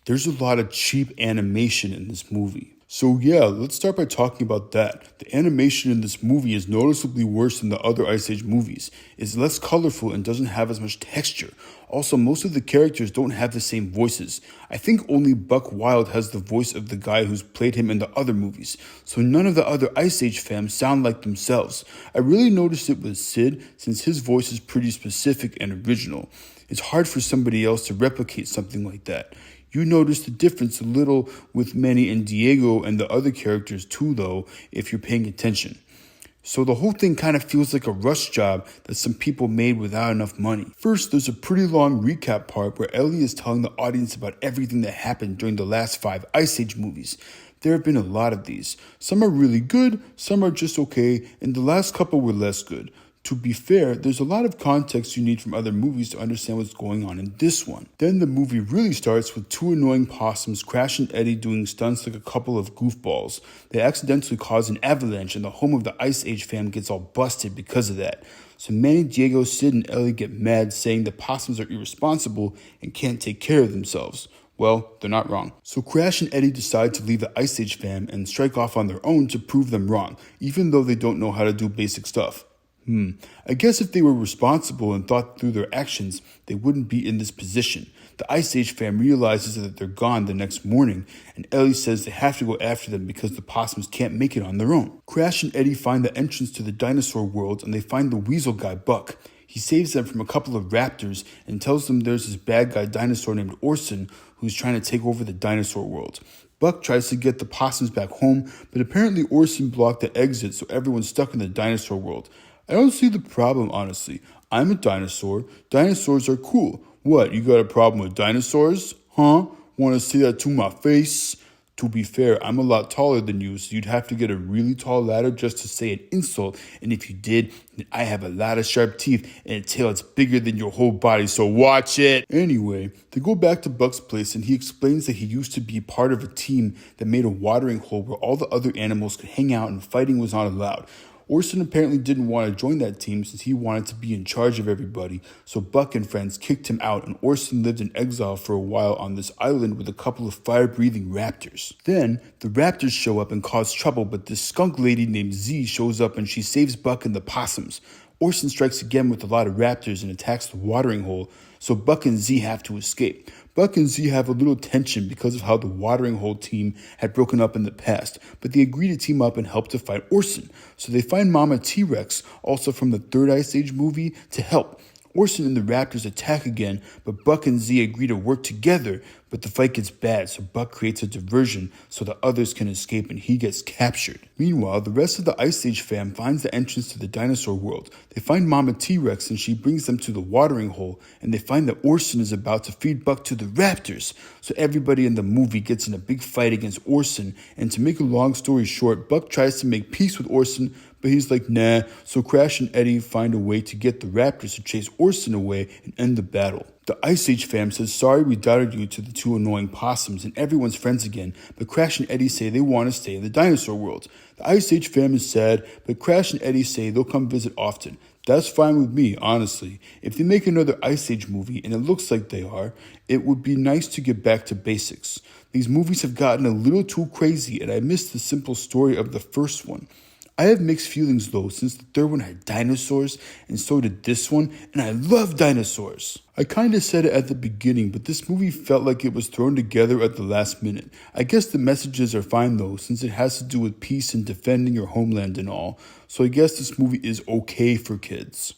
There's a lot of cheap animation in this movie. So yeah, let's start by talking about that. The animation in this movie is noticeably worse than the other Ice Age movies. It's less colorful and doesn't have as much texture. Also, most of the characters don't have the same voices. I think only Buck Wild has the voice of the guy who's played him in the other movies, so none of the other Ice Age fam sound like themselves. I really noticed it with Sid, since his voice is pretty specific and original. It's hard for somebody else to replicate something like that. You notice the difference a little with Manny and Diego and the other characters too, though, if you're paying attention. So the whole thing kind of feels like a rush job that some people made without enough money. First, there's a pretty long recap part where Ellie is telling the audience about everything that happened during the last 5 Ice Age movies. There have been a lot of these. Some are really good, some are just okay, and the last couple were less good. To be fair, there's a lot of context you need from other movies to understand what's going on in this one. Then the movie really starts with 2 annoying possums, Crash and Eddie, doing stunts like a couple of goofballs. They accidentally cause an avalanche and the home of the Ice Age fam gets all busted because of that. So Manny, Diego, Sid, and Ellie get mad, saying the possums are irresponsible and can't take care of themselves. Well, they're not wrong. So Crash and Eddie decide to leave the Ice Age fam and strike off on their own to prove them wrong, even though they don't know how to do basic stuff. I guess if they were responsible and thought through their actions, they wouldn't be in this position. The Ice Age fam realizes that they're gone the next morning, and Ellie says they have to go after them because the possums can't make it on their own. Crash and Eddie find the entrance to the dinosaur world, and they find the weasel guy, Buck. He saves them from a couple of raptors and tells them there's this bad guy dinosaur named Orson who's trying to take over the dinosaur world. Buck tries to get the possums back home, but apparently Orson blocked the exit, so everyone's stuck in the dinosaur world. I don't see the problem, honestly. I'm a dinosaur. Dinosaurs are cool. What, you got a problem with dinosaurs? Huh? Want to say that to my face? To be fair, I'm a lot taller than you, so you'd have to get a really tall ladder just to say an insult. And if you did, then I have a lot of sharp teeth and a tail that's bigger than your whole body, so watch it. Anyway, they go back to Buck's place and he explains that he used to be part of a team that made a watering hole where all the other animals could hang out and fighting was not allowed. Orson apparently didn't want to join that team since he wanted to be in charge of everybody, so Buck and friends kicked him out and Orson lived in exile for a while on this island with a couple of fire-breathing raptors. Then, the raptors show up and cause trouble, but this skunk lady named Z shows up and she saves Buck and the possums. Orson strikes again with a lot of raptors and attacks the watering hole, so Buck and Z have to escape. Buck and Z have a little tension because of how the watering hole team had broken up in the past, but they agree to team up and help to fight Orson. So they find Mama T-Rex, also from the 3rd Ice Age movie, to help. Orson and the raptors attack again, but Buck and Z agree to work together, but the fight gets bad, so Buck creates a diversion so the others can escape and he gets captured. Meanwhile, the rest of the Ice Age fam finds the entrance to the dinosaur world. They find Mama T-Rex and she brings them to the watering hole, and they find that Orson is about to feed Buck to the raptors. So everybody in the movie gets in a big fight against Orson, and to make a long story short, Buck tries to make peace with Orson, but he's like, nah, so Crash and Eddie find a way to get the raptors to chase Orson away and end the battle. The Ice Age fam says sorry we doubted you to the 2 annoying possums and everyone's friends again, but Crash and Eddie say they want to stay in the dinosaur world. The Ice Age fam is sad, but Crash and Eddie say they'll come visit often. That's fine with me, honestly. If they make another Ice Age movie, and it looks like they are, it would be nice to get back to basics. These movies have gotten a little too crazy, and I miss the simple story of the first one. I have mixed feelings though, since the 3rd one had dinosaurs, and so did this one, and I love dinosaurs. I kinda said it at the beginning, but this movie felt like it was thrown together at the last minute. I guess the messages are fine though, since it has to do with peace and defending your homeland and all, so I guess this movie is okay for kids.